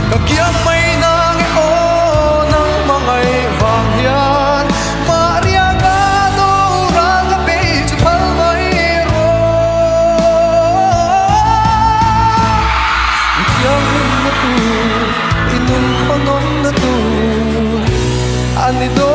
Kagyamay ng iyon ng mga evangyan Mariagado ragabi sa palmayro Ityang na to, inong panong na to Anido